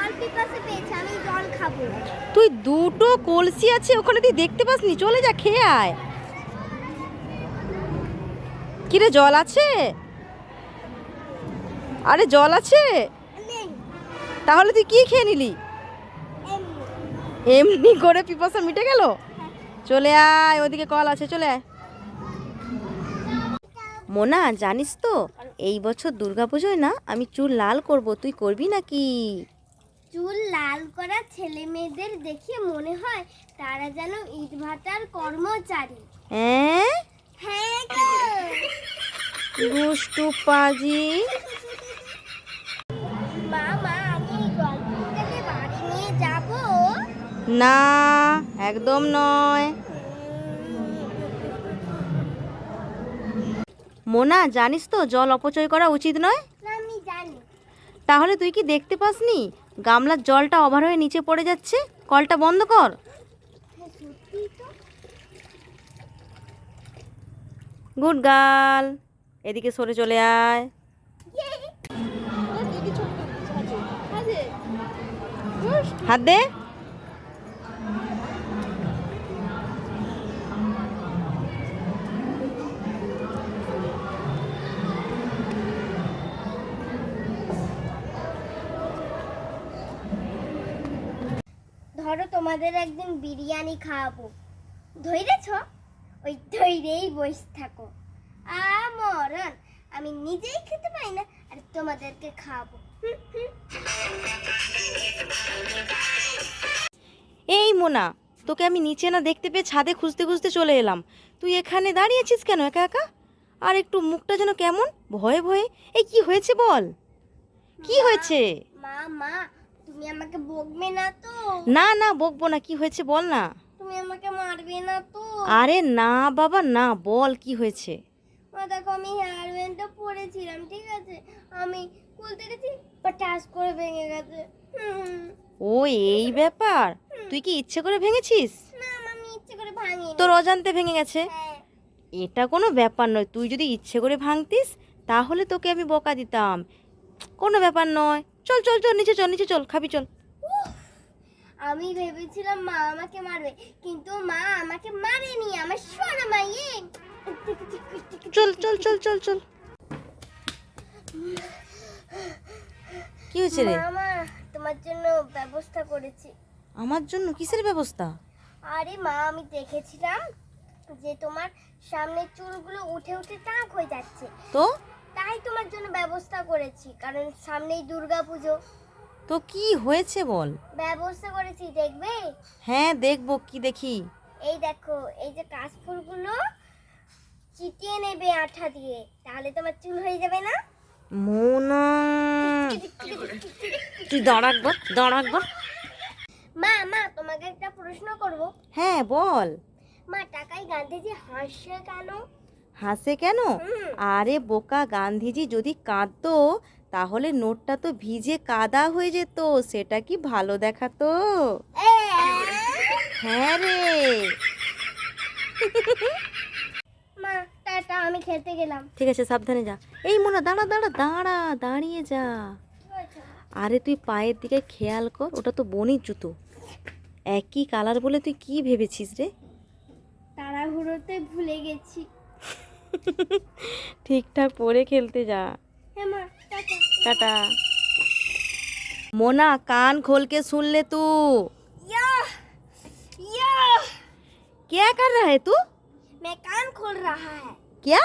জল পিপাসা পেয়েছে, আমি জল খাবো। তুই দুটো কলসি আছে ওখানে, তুই দেখতে পাসনি? চলে যা, খেয়ে আয়। কিরে, জল আছে? আরে জল আছে? নেই, তাহলে তুই কি খেয়ে নিলি? এমনি। এমনি করে পিপাসা মিটে গেল? চলে আয়, ওদিকে কল আছে, চলে আয়। মোনা, জানিস তো এই বছর দুর্গাপুজোয় না আমি চুল লাল করব, তুই করবি নাকি? চুল লাল করা ছেলে মেয়েদের দেখে মনে হয় তারা যেন ইটভাটার কর্মচারী। হ্যাঁ, হ্যাঁ গো। দুষ্টু পাজি। মামা, আমি গল্পটাকে বাড়ি নিয়ে যাব? না, একদম নয়। মোনা, জানিস তো জল অপচয় করা উচিত নয়? না, আমি জানি। তাহলে তুই কি দেখতে পাসনি গামলার জলটা ওভার হয়ে নিচে পড়ে যাচ্ছে? কলটা বন্ধ কর। হ্যাঁ, সত্যিই তো। গুড গার্ল, এদিকে সরে চলে আয়। হাত দে। ধরো, তোমাদের একদিন বিরিয়ানি খাওয়াবো, ধৈরেছ? ওই ধৈরেই বসে থাকো। মরণ, আমি নিজেই খেতে পাই না আর তোমাদেরকে খাওয়াবো। এই মোনা, তোকে আমি নিচে না দেখতে পেয়ে ছাদে খুঁজতে খুঁজতে চলে এলাম। তুই এখানে দাঁড়িয়েছিস কেন একা একা? আর একটু মুখটা যেন কেমন ভয়ে ভয়ে। এই কি হয়েছে বল, কি হয়েছে? মা মা, তুমি আমাকে বকবে না তো? না না, বকবো না, কি হয়েছে বল না। তুমি আমাকে মারবে না তো? আরে না বাবা না, বল কি হয়েছে। মা দেখো, আমি হেয়ার ব্যান্ডটা পরেছিলাম, ঠিক আছে? আমি খুলতে গেছি, পটাস করে ভেঙে গেছে। ও, এই ব্যাপার। তুই কি ইচ্ছে করে ভেঙেছিস? না, আমি ইচ্ছে করে ভাঙিনি। তোর অজান্তে ভেঙে গেছে? হ্যাঁ। এটা কোনো ব্যাপার নয়, তুই যদি ইচ্ছে করে ভাঙতিস তাহলে তোকে আমি বকা দিতাম। কোনো ব্যাপার নয়, চল চল চল, নিচে চল, নিচে চল, খাবি চল। আমি ভেবেছিলাম মা আমাকে মারবে, কিন্তু মা আমাকে মারেনি, আমার সোনা মাইয়ে। চল চল চল চল চল। কি হয়েছে রে? মামা, তোমার জন্য ব্যবস্থা করেছি। আমার জন্য কিসের ব্যবস্থা? আরে মা, আমি দেখেছিলাম যে তোমার সামনের চুলগুলো উঠে উঠে টাক হয়ে যাচ্ছে, তো তাই তোমার জন্য ব্যবস্থা করেছি, কারণ সামনেই দুর্গাপুজো। তো কি হয়েছে বল। ব্যবস্থা করেছি, দেখবে? হ্যাঁ দেখবো, কি দেখি? এই দেখো, এই যে কাশফুলগুলো চিটিয়ে নেবে আঠা দিয়ে, তাহলে তোমার চুল হয়ে যাবে না? মোনা, তুই দাঁড়া একবার, দাঁড়া একবার। মা মা, তোমাকে একটা প্রশ্ন করব। হ্যাঁ বল। মা, টাকায় গান্ধীজি হাসছে কেন? হাসে কেন? হুম। আরে বোকা, গান্ধীজি যদি কাঁদতো তাহলে নোটটা তো ভিজে কাদা হয়ে যেত, সেটা কি ভালো দেখাতো? হ্যাঁ রে। মা, টাটা, আমি খেতে গেলাম। ঠিক আছে, সাবধানে যা। এই মোনা, দাঁড়া দাঁড়া দাঁড়া, দাঁড়িয়ে যা। আরে তুই পায়ের দিকে খেয়াল কর, ওটা তো বনির জুতো। একই কালার বলে তুই কি ভেবেছিস রে? তাড়াহুড়োতে ভুলে গেছি। ঠিকঠাক পরে খেলতে যা। হ্যাঁ মা, টাটা। টাটা। मोना, कान खोल के सुन ले तू। या या क्या कर रहा है तू? मैं कान खोल रहा है। क्या?